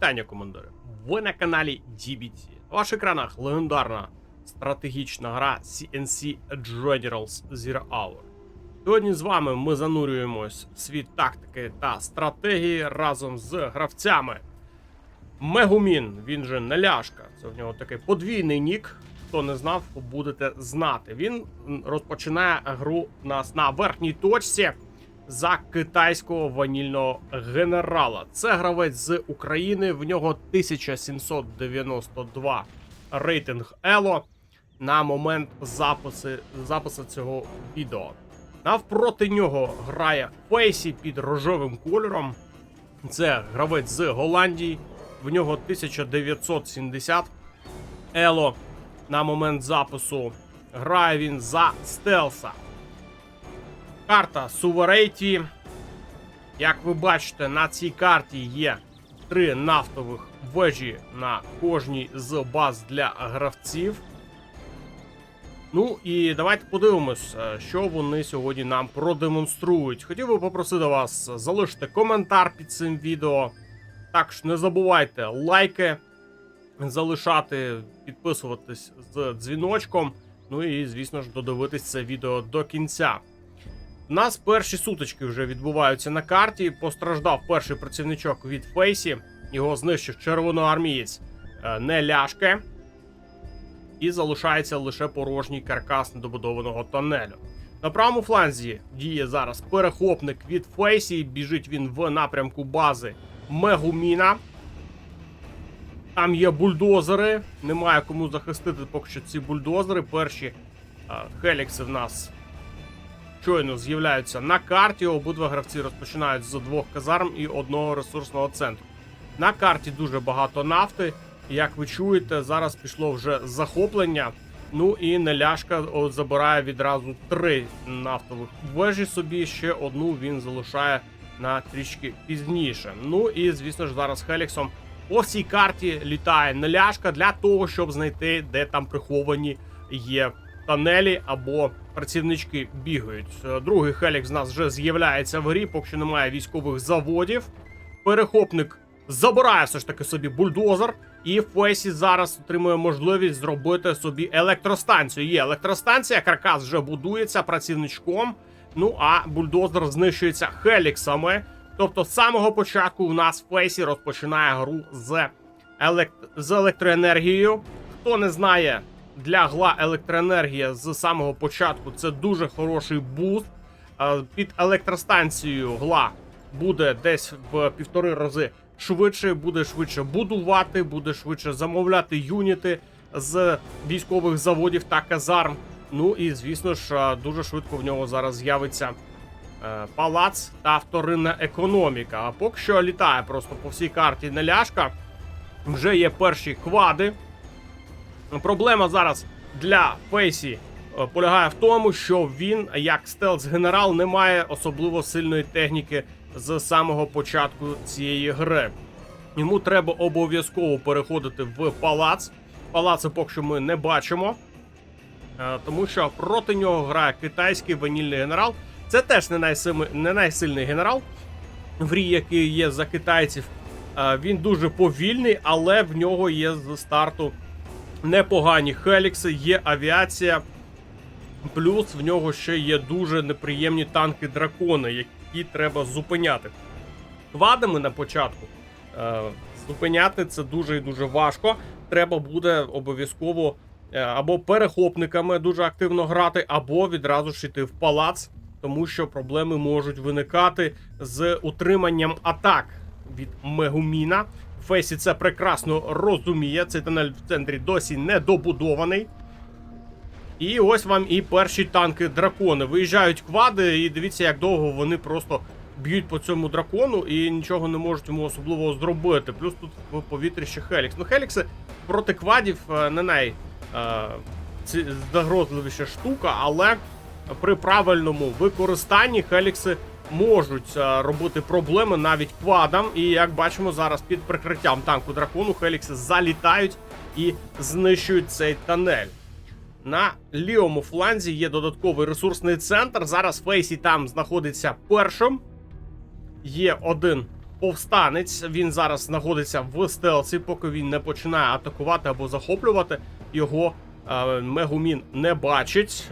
Вітання, командири! Ви на каналі DBT. На ваших екранах легендарна стратегічна гра CNC Generals Zero Hour. Сьогодні з вами ми занурюємось в світ тактики та стратегії разом з гравцями. Мегумін, він же Неляшка. Це в нього такий подвійний нік. Хто не знав, будете знати. Він розпочинає гру у нас на верхній точці за китайського ванільного генерала. Це гравець з України, в нього 1792 рейтинг Ело на момент запису цього відео. Навпроти нього грає Фейсі під рожевим кольором. Це гравець з Голландії, в нього 1970 Ело на момент запису. Грає він за Стелса. Карта Суверейті. Як ви бачите, на цій карті є 3 нафтових вежі на кожній з баз для гравців. Ну і давайте подивимось, що вони сьогодні нам продемонструють. Хотів би попросити вас залишити коментар під цим відео. Також не забувайте лайки залишати, підписуватись з дзвіночком. Ну і, звісно ж, додивитись це відео до кінця. У нас перші сутички вже відбуваються на карті. Постраждав перший працівничок від Фейсі. Його знищив червоноармієць Неляшке. І залишається лише порожній каркас недобудованого тонелю. На правому фланзі діє зараз перехопник від Фейсі. Біжить він в напрямку бази Мегуміна. Там є бульдозери. Немає кому захистити поки що ці бульдозери. Перші хелікси в нас щойно з'являються на карті. Обидва гравці розпочинають з 2 казарм і 1 ресурсного центру. На карті дуже багато нафти. Як ви чуєте, зараз пішло вже захоплення. Ну і Неляшка забирає відразу 3 нафтових вежі собі. Ще одну він залишає на трішки пізніше. Ну і, звісно ж, зараз Хеліксом по всій карті літає Неляшка для того, щоб знайти, де там приховані є тонелі або працівнички бігають. Другий Хелікс у нас вже з'являється в грі, поки що немає військових заводів. Перехопник забирає все ж таки собі бульдозер. І Фейсі зараз отримує можливість зробити собі електростанцію. Є електростанція, каркас вже будується працівничком. Ну а бульдозер знищується хеліксами. Тобто з самого початку у нас Фейсі розпочинає гру з електроенергією. Хто не знає, для гла електроенергія з самого початку це дуже хороший буст. Під електростанцією гла буде десь в 1,5 рази швидше, буде швидше будувати, буде швидше замовляти юніти з військових заводів та казарм. Ну і, звісно ж, дуже швидко в нього зараз з'явиться палац та вторинна економіка. А поки що літає просто по всій карті Неляшка. Вже є перші квади. Проблема зараз для Фейсі полягає в тому, що він, як стелс-генерал, не має особливо сильної техніки з самого початку цієї гри. Йому треба обов'язково переходити в палац. Палаци поки що ми не бачимо, тому що проти нього грає китайський ванільний генерал. Це теж не найсильний генерал в грі, який є за китайців. Він дуже повільний, але в нього є з старту непогані хелікси, є авіація. Плюс в нього ще є дуже неприємні танки-дракони, які треба зупиняти. Квадами на початку зупиняти це дуже і дуже важко. Треба буде обов'язково або перехопниками дуже активно грати, або відразу ж йти в палац, тому що проблеми можуть виникати з утриманням атак від Мегуміна. Фейсі це прекрасно розуміє, цей тунель в центрі досі не добудований. І ось вам і перші танки-дракони. Виїжджають квади, і дивіться, як довго вони просто б'ють по цьому дракону і нічого не можуть йому особливо зробити. Плюс тут в повітрі ще Хелікс. Ну, Хелікси проти квадів не найзагрозливіша штука, але при правильному використанні Хелікси можуть робити проблеми навіть квадам. І, як бачимо, зараз під прикриттям танку-дракону Хелікси залітають і знищують цей тунель. На лівому фланзі є додатковий ресурсний центр. Зараз Фейсі там знаходиться першим. Є один повстанець. Він зараз знаходиться в стелсі, поки він не починає атакувати або захоплювати. Його Мегумін не бачить.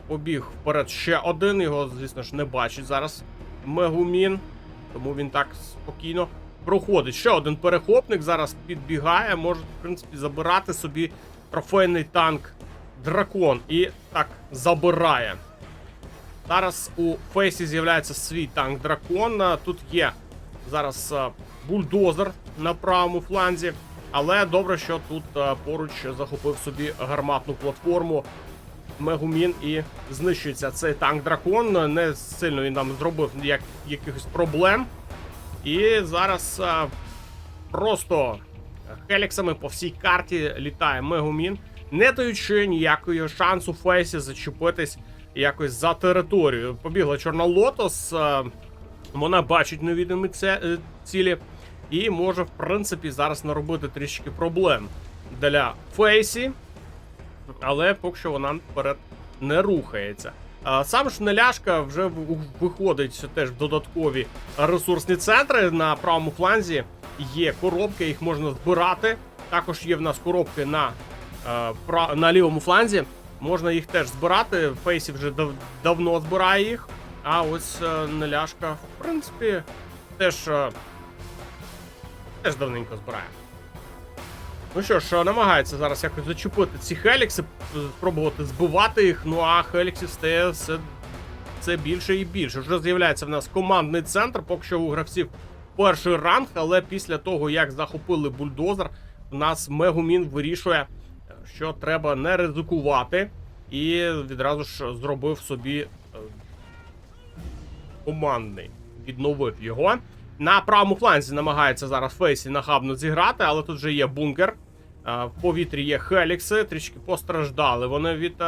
Побіг вперед ще один, його, звісно ж, не бачить зараз Мегумін. Тому він так спокійно проходить. Ще один перехопник зараз підбігає, може, в принципі, забирати собі трофейний танк Дракон. І так, забирає. Зараз у Фейсі з'являється свій танк Дракон. Тут є зараз бульдозер на правому фланзі. Але добре, що тут поруч захопив собі гарматну платформу Мегумін і знищується цей танк Дракон. Не сильно він нам зробив якихось проблем. І зараз просто хеліксами по всій карті літає Мегумін, не даючи ніякого шансу Фейсі зачепитись якось за територію. Побігла Чорна Лотос, вона бачить невідомі цілі і може, в принципі, зараз наробити трішки проблем для Фейсі, але поки що вона вперед не рухається. Сам ж Неляшка вже виходить теж в додаткові ресурсні центри. На правому фланзі є коробки, їх можна збирати. Також є в нас коробки на лівому фланзі. Можна їх теж збирати. Фейсі вже давно збирає їх. А ось Неляшка, в принципі, теж давненько збирає. Ну що ж, намагається зараз якось зачепити ці хелікси, спробувати збивати їх, ну а хеліксів стає все більше і більше. Вже з'являється в нас командний центр, поки що у гравців перший ранг, але після того, як захопили бульдозер, у нас Мегумін вирішує, що треба не ризикувати, і відразу ж зробив собі командний, відновив його. На правому фланзі намагається зараз Фейсі нахабно зіграти, але тут вже є бункер. В повітрі є хелікси, трішки постраждали вони від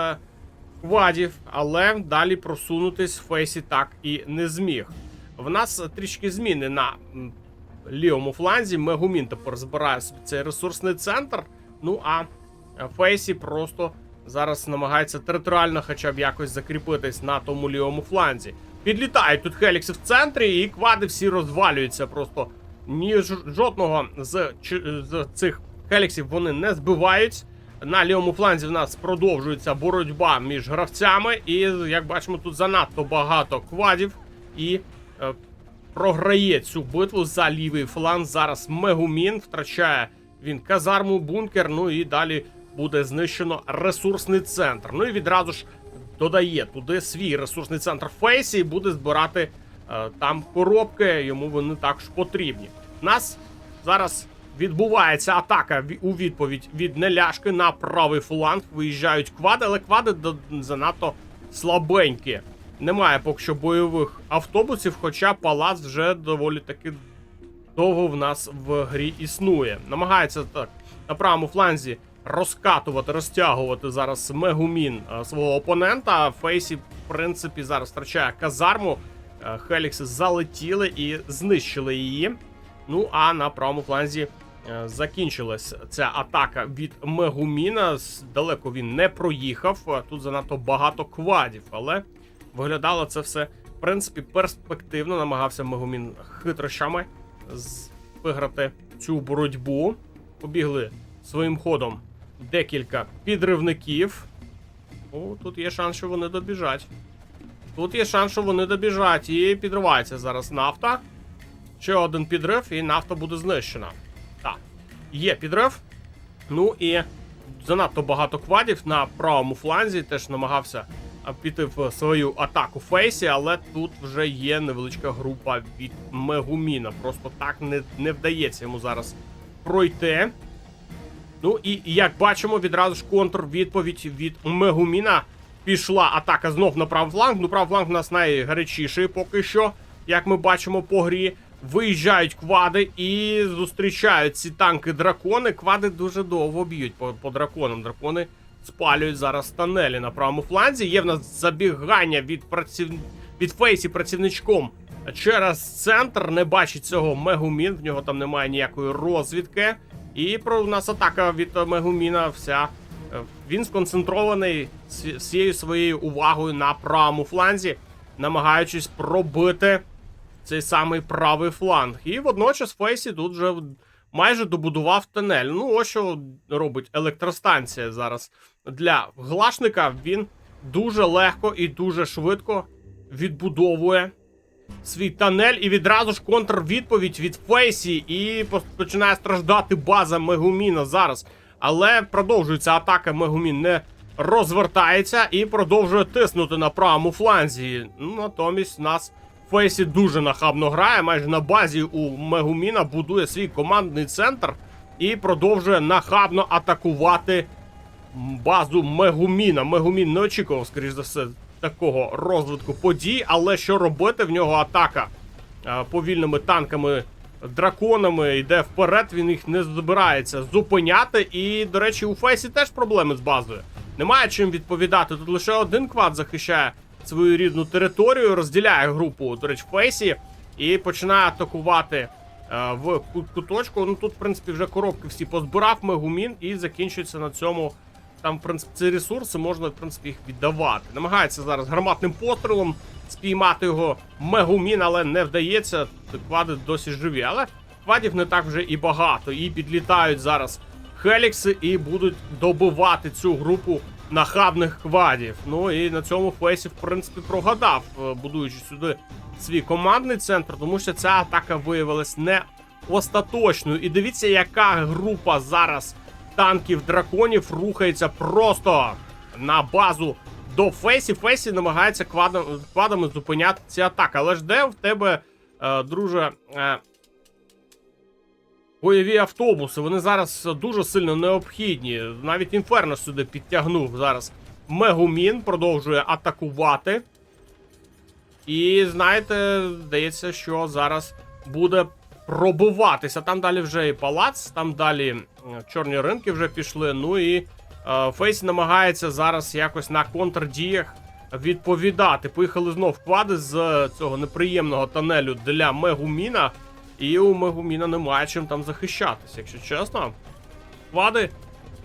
квадів, але далі просунутись Фейсі так і не зміг. В нас трішки зміни на лівому фланзі. Мегумін тепер збирає собі цей ресурсний центр, ну а Фейсі просто зараз намагається територіально хоча б якось закріпитись на тому лівому фланзі. Підлітають тут хелікси в центрі, і квади всі розвалюються просто. Жодного з цих хеліксів вони не збивають. На лівому фланзі в нас продовжується боротьба між гравцями. І, як бачимо, тут занадто багато квадів. І програє цю битву за лівий фланг. Зараз Мегумін втрачає він казарму, бункер, ну і далі буде знищено ресурсний центр. Ну і відразу ж додає туди свій ресурсний центр Фейсі і буде збирати там коробки, йому вони також потрібні. У нас зараз відбувається атака у відповідь від Неляшки на правий фланг. Виїжджають квади, але квади занадто слабенькі. Немає поки що бойових автобусів, хоча палац вже доволі таки довго в нас в грі існує. Намагається так на правому фланзі розкатувати, розтягувати зараз Мегумін свого опонента. Фейсі, в принципі, зараз втрачає казарму. Хелікси залетіли і знищили її. Ну, а на правому фланзі закінчилась ця атака від Мегуміна. Далеко він не проїхав. Тут занадто багато квадів, але виглядало це все, в принципі, перспективно. Намагався Мегумін хитрощами виграти цю боротьбу. Побігли своїм ходом декілька підривників. О, тут є шанс, що вони добіжать. Тут є шанс, що вони добіжать. І підривається зараз нафта. Ще один підрив, і нафта буде знищена. Так, є підрив. Ну і занадто багато квадів на правому фланзі. Теж намагався піти в свою атаку Фейсі, але тут вже є невеличка група від Мегуміна. Просто так не вдається йому зараз пройти. Ну і, як бачимо, відразу ж контрвідповідь від Мегуміна. Пішла атака знов на правий фланг. Ну, правий фланг у нас найгарячіший поки що, як ми бачимо по грі. Виїжджають квади і зустрічають ці танки-дракони. Квади дуже довго б'ють по драконам. Дракони спалюють зараз тонелі на правому фланзі. Є в нас забігання від Фейсі працівничком через центр. Не бачить цього Мегумін, в нього там немає ніякої розвідки. І про у нас атака від Мегуміна вся. Він сконцентрований всією своєю увагою на правому фланзі, намагаючись пробити цей самий правий фланг. І водночас Фейсі тут вже майже добудував тунель. Ну, ось що робить електростанція зараз. Для глашника він дуже легко і дуже швидко відбудовує свій тунель, і відразу ж контрвідповідь від Фейсі, і починає страждати база Мегуміна зараз. Але продовжується атака, Мегумін не розвертається і продовжує тиснути на правому фланзі. Натомість нас Фейсі дуже нахабно грає, майже на базі у Мегуміна будує свій командний центр і продовжує нахабно атакувати базу Мегуміна. Мегумін не очікував, скоріш за все, такого розвитку подій, але що робити? В нього атака повільними танками, драконами йде вперед, він їх не збирається зупиняти. І, до речі, у Фейсі теж проблеми з базою. Немає чим відповідати. Тут лише один квад захищає свою рідну територію, розділяє групу, до речі, Фейсі, і починає атакувати в куточку. Ну тут, в принципі, вже коробки всі позбирав Мегумін, і закінчується на цьому. Там, в принципі, ці ресурси можна, в принципі, їх віддавати. Намагається зараз гарматним пострілом спіймати його Мегумін, але не вдається. Квади досі живі. Але квадів не так вже і багато. І підлітають зараз Хелікси і будуть добивати цю групу нахабних квадів. Ну і на цьому Фейсі, в принципі, прогадав, будуючи сюди свій командний центр, тому що ця атака виявилась не остаточною. І дивіться, яка група зараз танків драконів рухається просто на базу до Фейсі. Фейсі намагається квадами зупиняти ці атаки. Але ж де в тебе, друже, бойові автобуси? Вони зараз дуже сильно необхідні. Навіть Інферно сюди підтягнув зараз. Мегумін продовжує атакувати. І, знаєте, здається, що зараз буде пробуватися. Там далі вже і палац, там далі чорні ринки вже пішли. Ну і Фейсі намагається зараз якось на контрдіях відповідати. Поїхали знов квади з цього неприємного тунелю для Мегуміна. І у Мегуміна немає чим там захищатися, якщо чесно. Квади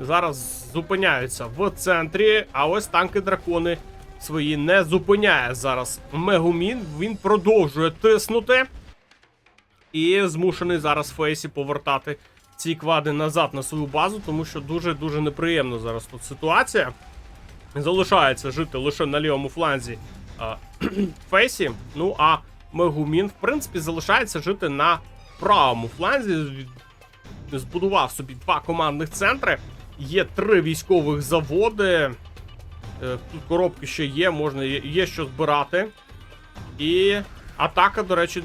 зараз зупиняються в центрі, а ось танки-дракони свої не зупиняє зараз Мегумін. Він продовжує тиснути. І змушений зараз Фейсі повертати ці квади назад на свою базу, тому що дуже-дуже неприємно зараз тут ситуація. Залишається жити лише на лівому фланзі Фейсі. Ну а Мегумін, в принципі, залишається жити на правому фланзі. Збудував собі 2 командних центри. Є 3 військових заводи. Тут коробки ще є, можна є що збирати. І атака, до речі,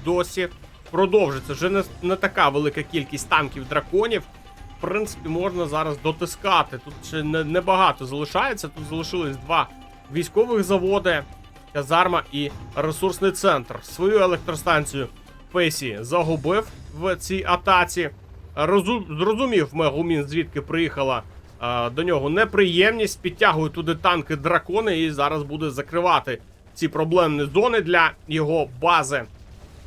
досі продовжиться. Вже не така велика кількість танків-драконів. В принципі, можна зараз дотискати. Тут ще небагато залишається. Тут залишились 2 військових заводи, казарма і ресурсний центр. Свою електростанцію Фейсі загубив в цій атаці. Зрозумів Мегумін, звідки приїхала до нього неприємність. Підтягує туди танки-дракони і зараз буде закривати ці проблемні зони для його бази.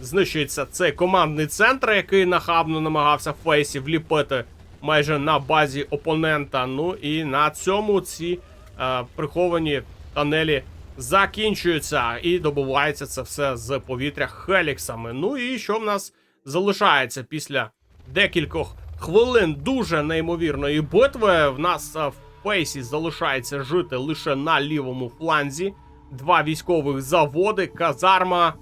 Знищується цей командний центр, який нахабно намагався Фейсі вліпити майже на базі опонента. Ну і на цьому ці приховані тунелі закінчуються. І добувається це все з повітря Хеліксами. Ну і що в нас залишається після декількох хвилин дуже неймовірної битви? В нас в Фейсі залишається жити лише на лівому фланзі. 2 військових заводи, казарма,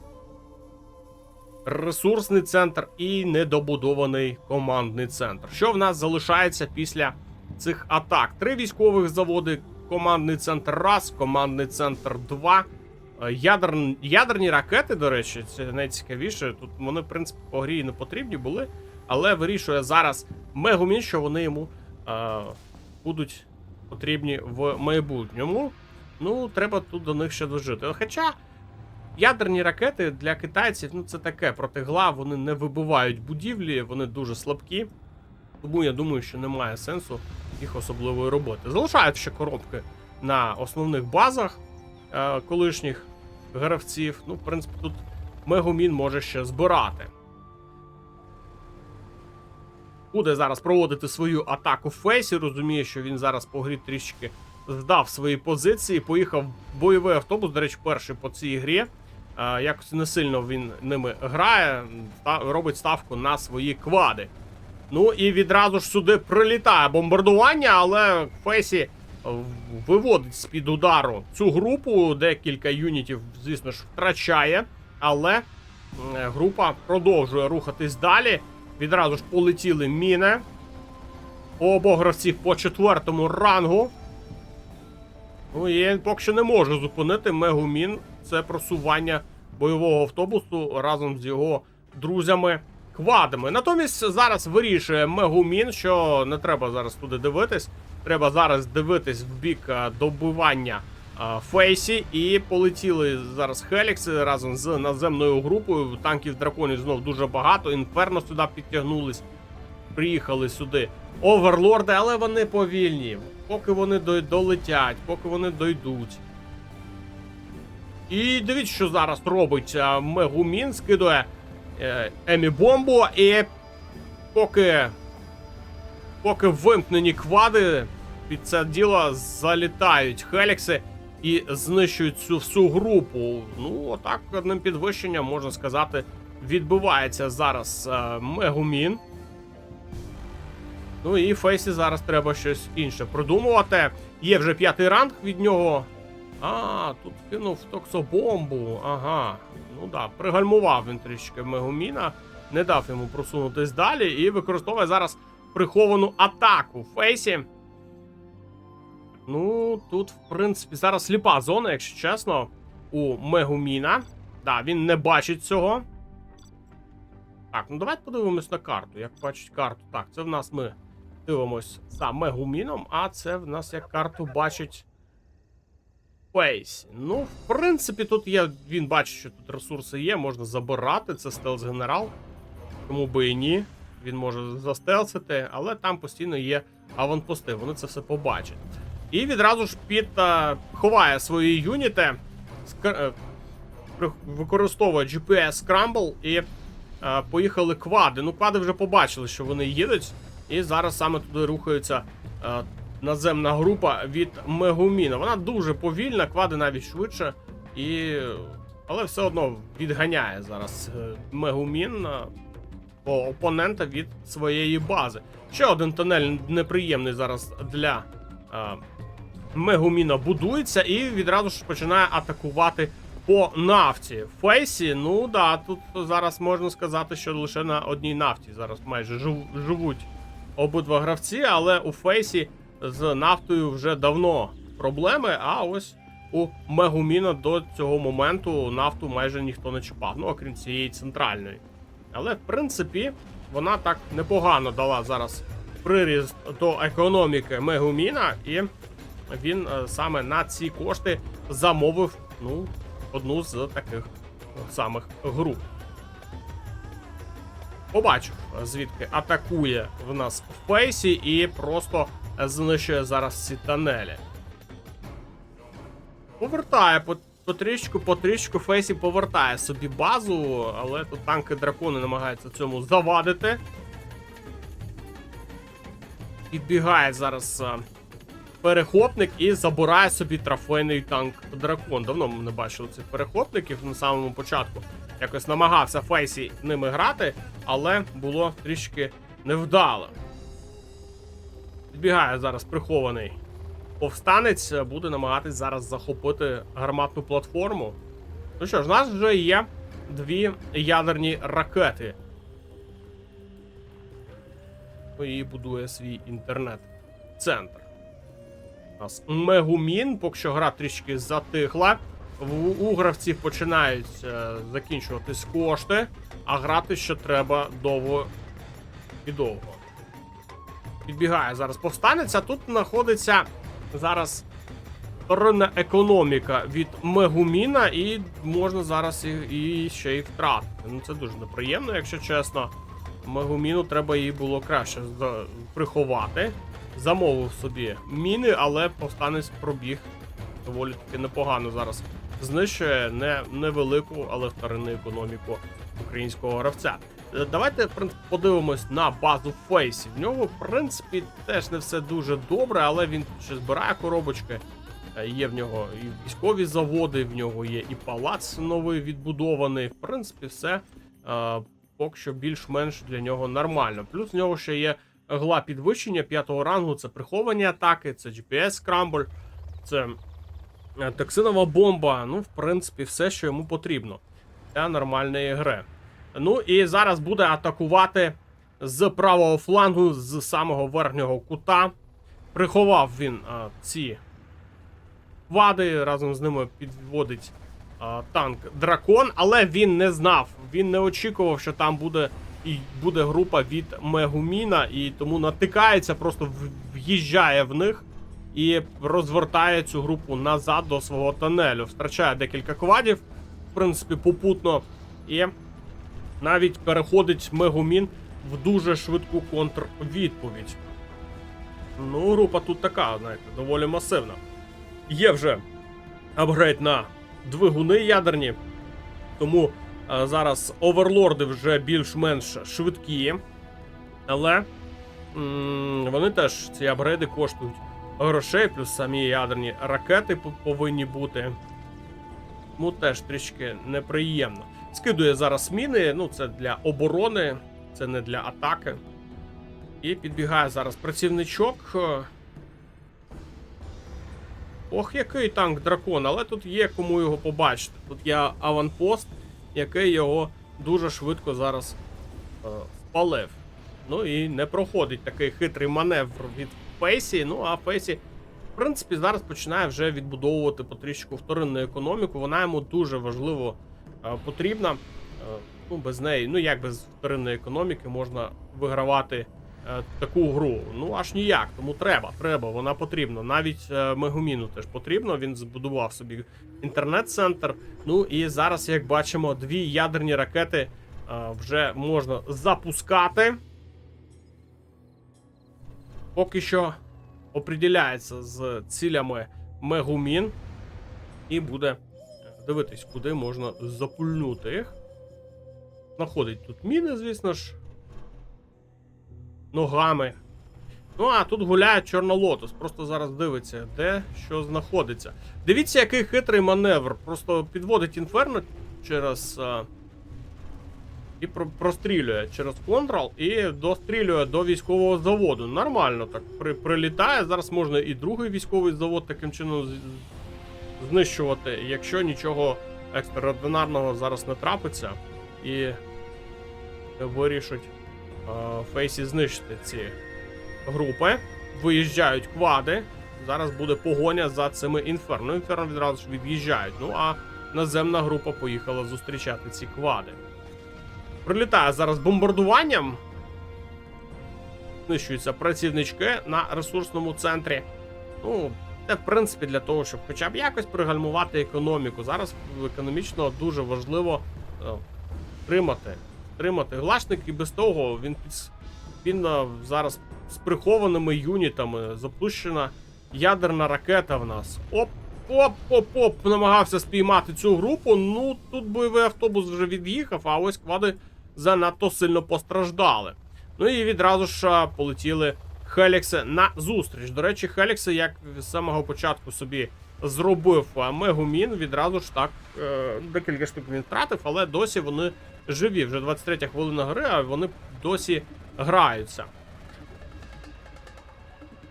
ресурсний центр і недобудований командний центр. Що в нас залишається після цих атак? 3 військових заводи, командний центр 1, командний центр 2. Ядерні ракети, до речі, це найцікавіше. Тут вони, в принципі, по грі не потрібні були, але вирішує зараз Мегумін, що вони йому будуть потрібні в майбутньому. Ну, треба тут до них ще дожити. Хоча ядерні ракети для китайців, ну це таке, проти гла, вони не вибивають будівлі, вони дуже слабкі. Тому я думаю, що немає сенсу їх особливої роботи. Залишають ще коробки на основних базах колишніх гравців. Ну, в принципі, тут Мегумін може ще збирати. Буде зараз проводити свою атаку Фейсі, розуміє, що він зараз по грі трішки здав свої позиції, поїхав бойовий автобус, до речі, перший по цій грі. якось не сильно він ними грає, робить ставку на свої квади. Ну і відразу ж сюди прилітає бомбардування, але Фейсі виводить з-під удару цю групу, декілька юнітів, звісно ж, втрачає, але група продовжує рухатись далі. Відразу ж полетіли міни. У обох гравців по 4-му рангу. Ну і поки що не може зупинити Мегумін. Це просування бойового автобусу разом з його друзями-квадами. Натомість зараз вирішує Мегумін, що не треба зараз туди дивитись. Треба зараз дивитись в бік добивання Фейсі. І полетіли зараз Хелікси разом з наземною групою. Танків драконів знов дуже багато. Інферно сюди підтягнулись. Приїхали сюди оверлорди, але вони повільні. Поки вони долетять, поки вони дойдуть. І дивіться, що зараз робить Мегумін. Скидує Емі-бомбу. І поки вимкнені квади під це діло залітають Хелікси і знищують цю всю групу. Ну, отак одним підвищенням, можна сказати, відбувається зараз Мегумін. Ну і Фейсі зараз треба щось інше продумувати. Є вже 5-й ранг від нього. Тут кинув токсобомбу. Ага. Ну да, пригальмував він трішки Мегуміна. Не дав йому просунутись далі. І використовує зараз приховану атаку Фейсі. Ну, тут, в принципі, зараз сліпа зона, якщо чесно, у Мегуміна. Да, він не бачить цього. Так, ну давайте подивимось на карту. Як бачить карту. Так, це в нас ми дивимось за Мегуміном, а це в нас як карту бачить Фейсі. Ну, в принципі, тут є, він бачить, що тут ресурси є, можна забирати, це стелс-генерал. Чому би і ні. Він може застелсити, але там постійно є аванпости, вони це все побачать. І відразу ж ховає свої юніти, використовує GPS Scramble і поїхали квади. Ну, квади вже побачили, що вони їдуть, і зараз саме туди рухається наземна група від Мегуміна. Вона дуже повільна, квади навіть швидше, але все одно відганяє зараз Мегумін опонента від своєї бази. Ще один тунель неприємний зараз для Мегуміна будується і відразу ж починає атакувати по нафті. Фейсі, ну да, тут зараз можна сказати, що лише на одній нафті зараз майже живуть обидва гравці, але у Фейсі з нафтою вже давно проблеми, а ось у Мегуміна до цього моменту нафту майже ніхто не чіпав, ну окрім цієї центральної. Але в принципі вона так непогано дала зараз приріст до економіки Мегуміна, і він саме на ці кошти замовив, ну, одну з таких самих груп. Побачив, звідки атакує в нас Фейсі і просто знищує зараз ці тунелі. Повертає потрішку Фейсі повертає собі базу, але тут танки-дракони намагаються цьому завадити. Підбігає зараз перехопник і забирає собі трофейний танк-дракон. Давно ми не бачили цих перехопників на самому початку. Якось намагався Фейсі ними грати, але було трішки невдало. Підбігає зараз прихований повстанець, буде намагатись зараз захопити гарматну платформу. Ну що ж, у нас вже є 2 ядерні ракети. І будує свій інтернет-центр. У нас Мегумін, поки що гра трішки затихла. У гравців починають закінчуватись кошти, а грати ще треба довго і довго. Підбігає зараз повстанець, а тут знаходиться зараз вторинна економіка від Мегуміна, і можна зараз і ще й втратити. Ну це дуже неприємно, якщо чесно. Мегуміну треба її було краще приховати. Замовив собі міни, але повстанець пробіг доволі таки непогано зараз. Знищує невелику, але вторинну економіку українського гравця. Давайте подивимось на базу Фейсі. В нього, в принципі, теж не все дуже добре, але він ще збирає коробочки. Є в нього і військові заводи, в нього є і палац новий відбудований. В принципі, все поки що більш-менш для нього нормально. Плюс в нього ще є гла підвищення 5-го рангу, це приховані атаки, це GPS-скрамбль, це токсинова бомба. Ну, в принципі, все, що йому потрібно для нормальної гри. Ну і зараз буде атакувати з правого флангу, з самого верхнього кута. Приховав він ці квади, разом з ними підводить танк Дракон, але він не знав, він не очікував, що там буде група від Мегуміна, і тому натикається, просто в'їжджає в них і розвертає цю групу назад до свого тунелю. Втрачає декілька квадів, в принципі, попутно, і навіть переходить Мегумін в дуже швидку контрвідповідь. Ну, група тут така, знаєте, доволі масивна. Є вже апгрейд на двигуни ядерні, тому зараз оверлорди вже більш-менш швидкі, але вони теж, ці апгрейди, коштують грошей, плюс самі ядерні ракети повинні бути. Тому теж трішки неприємно. Скидує зараз міни, ну це для оборони, це не для атаки. І підбігає зараз працівничок. Ох, який танк Дракон, але тут є кому його побачити. Тут є аванпост, який його дуже швидко зараз впалив. Ну і не проходить такий хитрий маневр від Фейсі. Ну а Фейсі, в принципі, зараз починає вже відбудовувати потрішку вторинну економіку. Вона йому дуже важливо потрібна. Ну, без неї, ну як без вторинної економіки можна вигравати таку гру? Ну аж ніяк, тому треба, вона потрібна. Навіть Мегуміну теж потрібно, він збудував собі інтернет-центр. Ну і зараз, як бачимо, 2 ядерні ракети вже можна запускати. Поки що оприділяється з цілями Мегумін і буде дивитись, куди можна запульнути їх. Знаходить тут міни, звісно ж, ногами. Ну, а тут гуляє Чорнолотос. Просто зараз дивиться, де що знаходиться. Дивіться, який хитрий маневр. Просто підводить інферно через... і прострілює через контрол і дострілює до військового заводу. Нормально так прилітає. Зараз можна і другий військовий завод таким чином знищувати, якщо нічого екстраординарного зараз не трапиться. І вирішить Фейсі знищити ці групи. Виїжджають квади. Зараз буде погоня за цими інферно. Інферно відразу ж від'їжджають. Ну а наземна група поїхала зустрічати ці квади. Прилітає зараз бомбардуванням. Знищуються працівнички на ресурсному центрі. Ну, це, в принципі, для того, щоб хоча б якось пригальмувати економіку. Зараз економічно дуже важливо тримати глашник, і без того він зараз з прихованими юнітами. Запущена ядерна ракета в нас. Оп, намагався спіймати цю групу. Ну, тут бойовий автобус вже від'їхав, а ось квади занадто сильно постраждали. Ну і відразу ж полетіли Хелікси на зустріч. До речі, Хелікси, як з самого початку собі зробив Мегумін, відразу ж так декілька штук він втратив, але досі вони живі. Вже 23-я хвилина гри, а вони досі граються.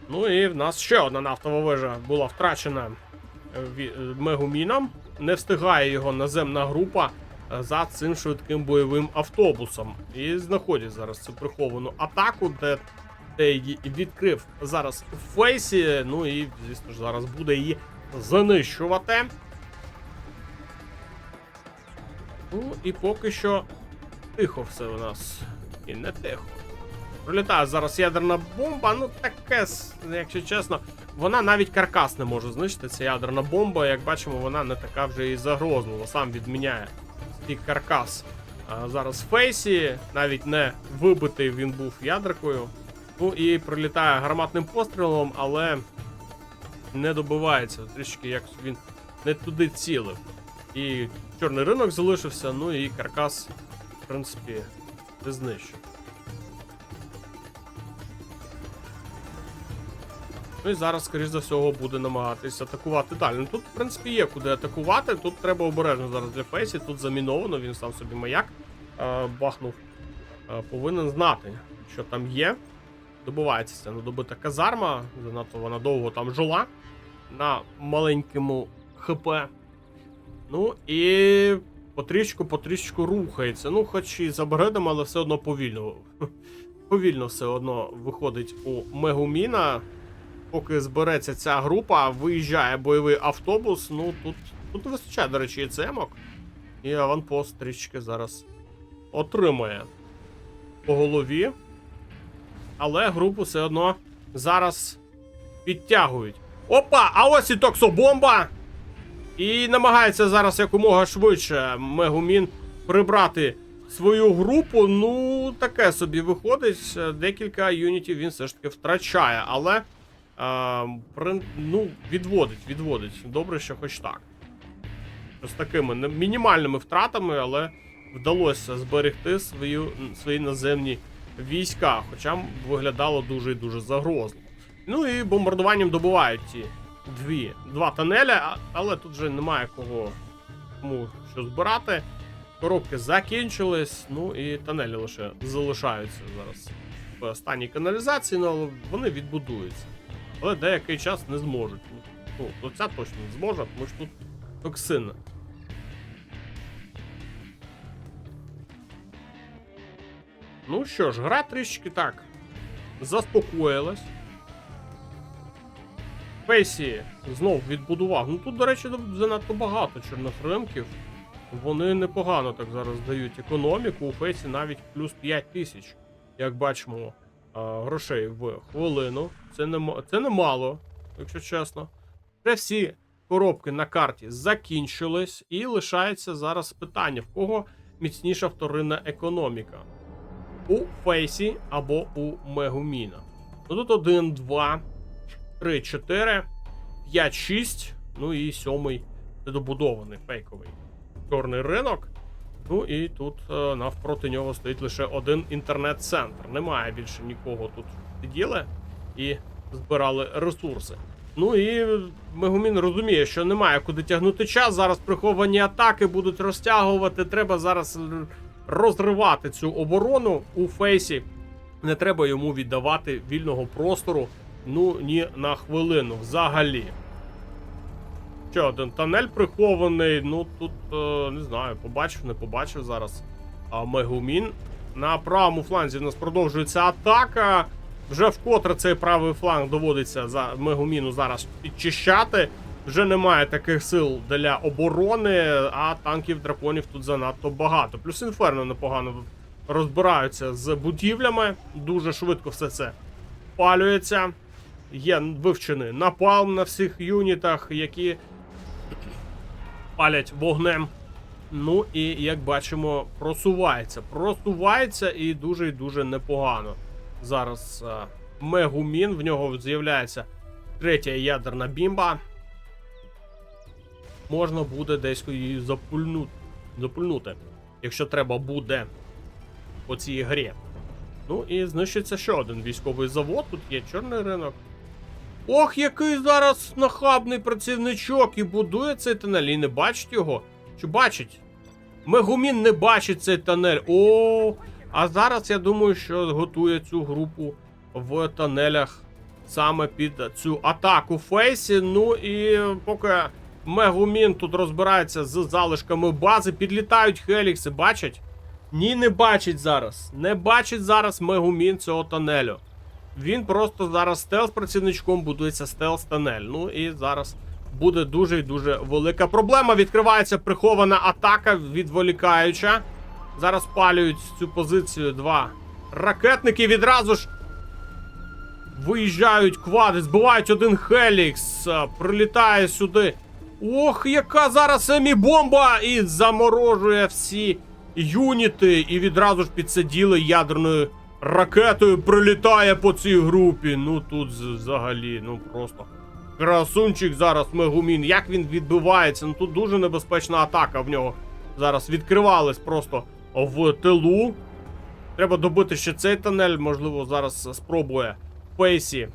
Ну і в нас ще одна нафтова вежа була втрачена Мегуміном. Не встигає його наземна група за цим швидким бойовим автобусом. І знаходять зараз цю приховану атаку, де її відкрив зараз Фейсі. Ну і, звісно ж, зараз буде її знищувати. Ну і поки що тихо все у нас. І не тихо. Прилітає зараз ядерна бомба, ну таке, якщо чесно, вона навіть каркас не може знищити, ця ядерна бомба. Як бачимо, вона не така вже і загрозлива, сам відміняє свій каркас. А зараз Фейсі, навіть не вибитий він був ядеркою. Ну і прилітає гарматним пострілом, але не добивається, трішки якось він не туди цілив. І чорний ринок залишився, ну і каркас, в принципі, не знищив. Ну і зараз, скоріш за всього, буде намагатись атакувати далі. Ну тут, в принципі, є куди атакувати. Тут треба обережно зараз для Фейсі. Тут заміновано, він сам собі маяк бахнув. Повинен знати, що там є. Добувається ця недобита казарма. Занадто вона довго там жила на маленькому ХП. Ну і потрішечку рухається. Ну, хоч і з апгрейдом, але все одно повільно. Повільно все одно виходить у Мегуміна. Поки збереться ця група, виїжджає бойовий автобус. Ну, тут не вистачає, до речі, ЕЦМ-ок. І аванпост трішки зараз отримає по голові. Але групу все одно зараз підтягують. Опа! А ось і токсобомба! І намагається зараз якомога швидше Мегумін прибрати свою групу. Ну, таке собі виходить. Декілька юнітів він все ж таки втрачає, але ну, відводить. Добре, що хоч так. З такими мінімальними втратами, але вдалося зберегти свої наземні війська, хоча виглядало дуже і дуже загрозливо. Ну і бомбардуванням добувають ті два тунеля, але тут вже немає кому що збирати. Коробки закінчились, ну і тунелі лише залишаються зараз в останній каналізації, але вони відбудуються. Але деякий час не зможуть. Ну, ця точно не зможе, тому що тут токсин. Ну що ж, гра трішки так заспокоїлась. Фейсі знов відбудував. Ну тут, до речі, занадто багато чорних римків. Вони непогано так зараз дають економіку. У Фейсі навіть плюс 5000, як бачимо, грошей в хвилину. Це немало, якщо чесно. Це всі коробки на карті закінчились. І лишається зараз питання, в кого міцніша вторинна економіка. У Фейсі або у Мегуміна. Ну тут 1, 2, 3, 4, 5, 6. Ну і 7-й недобудований фейковий чорний ринок. Ну і тут навпроти нього стоїть лише один інтернет-центр. Немає більше нікого тут сиділи і збирали ресурси. Ну і Мегумін розуміє, що немає куди тягнути час. Зараз приховані атаки будуть розтягувати. Треба зараз розривати цю оборону у Фейсі. Не треба йому віддавати вільного простору, ну, ні на хвилину взагалі. Ще один тунель прихований, ну тут, не знаю, побачив, не побачив зараз Мегумін. На правому фланзі в нас продовжується атака. Вже вкотре цей правий фланг доводиться за Мегуміну зараз підчищати. Вже немає таких сил для оборони, а танків драконів тут занадто багато. Плюс Інферно непогано розбираються з будівлями. Дуже швидко все це палюється. Є вивчений напалм на всіх юнітах, які палять вогнем. Ну і, як бачимо, просувається і дуже непогано. Зараз Мегумін, в нього з'являється третя ядерна бімба. Можна буде десь її запульнути, якщо треба буде по цій грі. Ну і знищиться ще один військовий завод, тут є чорний ринок. Ох, який зараз нахабний працівничок, і будує цей тунель, і не бачить його. Чи бачить? Мегумін не бачить цей тунель. О, а зараз я думаю, що готує цю групу в тунелях саме під цю атаку Фейсі. Ну і поки Мегумін тут розбирається з залишками бази, підлітають Хелікси, бачать? Ні, не бачить зараз. Не бачить зараз Мегумін цього тунелю. Він просто зараз стелс-працівничком будується стелс-тунель. Ну і зараз буде дуже і дуже велика проблема. Відкривається прихована атака, відволікаюча. Зараз палюють цю позицію два ракетники. Відразу ж виїжджають квади, збивають один Хелікс. Прилітає сюди. Ох, яка зараз емі-бомба! І заморожує всі юніти. І відразу ж підсиділи ядерною ракетою. Прилітає по цій групі. Ну тут взагалі, ну просто красунчик зараз Мегумін. Як він відбивається? Ну тут дуже небезпечна атака в нього. Зараз відкривались просто в тилу. Треба добити ще цей тунель. Можливо, зараз спробує Фейсі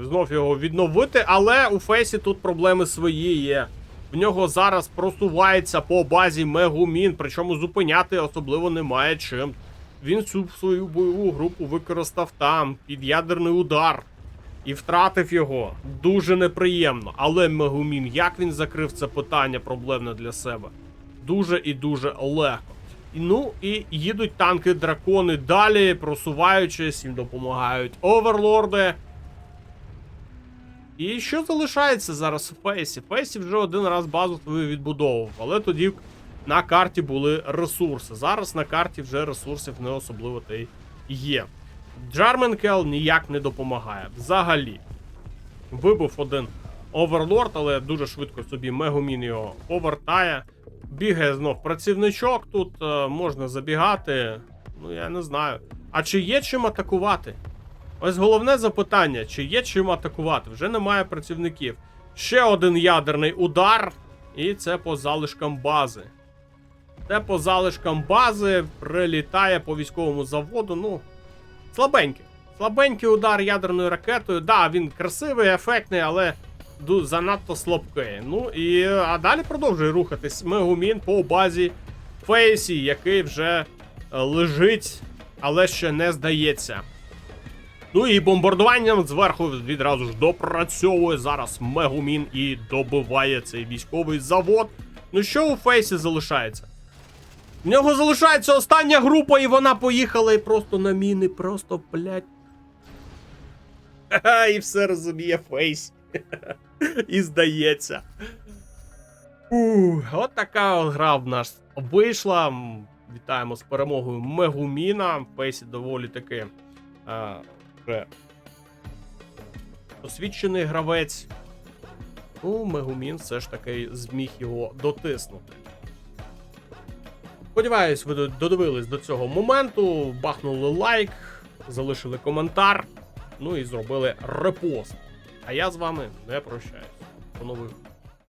знов його відновити, але у Фейсі тут проблеми свої є. В нього зараз просувається по базі Мегумін, причому зупиняти особливо немає чим. Він всю свою бойову групу використав там, під ядерний удар. І втратив його. Дуже неприємно. Але Мегумін, як він закрив це питання проблемне для себе? Дуже і дуже легко. Ну і їдуть танки-дракони далі, просуваючись, їм допомагають оверлорди. І що залишається зараз у Фейсі? Фейсі вже один раз базу свою відбудовував, але тоді на карті були ресурси. Зараз на карті вже ресурсів не особливо та й є. Джарменкел ніяк не допомагає. Взагалі. Вибув один оверлорд, але дуже швидко собі Мегумін його повертає. Бігає знов працівничок, тут можна забігати. Ну, я не знаю. А чи є чим атакувати? Ось головне запитання, чи є чим атакувати? Вже немає працівників. Ще один ядерний удар, і це по залишкам бази. Це по залишкам бази прилітає по військовому заводу, ну, слабенький. Слабенький удар ядерною ракетою. Да, він красивий, ефектний, але занадто слабкий. Ну і а далі продовжує рухатись Мегумін по базі Фейсі, який вже лежить, але ще не здається. Ну і бомбардуванням зверху відразу ж допрацьовує зараз Мегумін і добиває цей військовий завод. Ну що у Фейсі залишається? В нього залишається остання група, і вона поїхала і просто на міни, просто, блядь. І все розуміє Фейс. І здається. От така от гра в нас вийшла. Вітаємо з перемогою Мегуміна. Фейсі доволі таки вже освічений гравець. Ну, Мегумін все ж таки зміг його дотиснути. Сподіваюсь, ви додивились до цього моменту, бахнули лайк, залишили коментар, ну і зробили репост. А я з вами не прощаюсь. До нових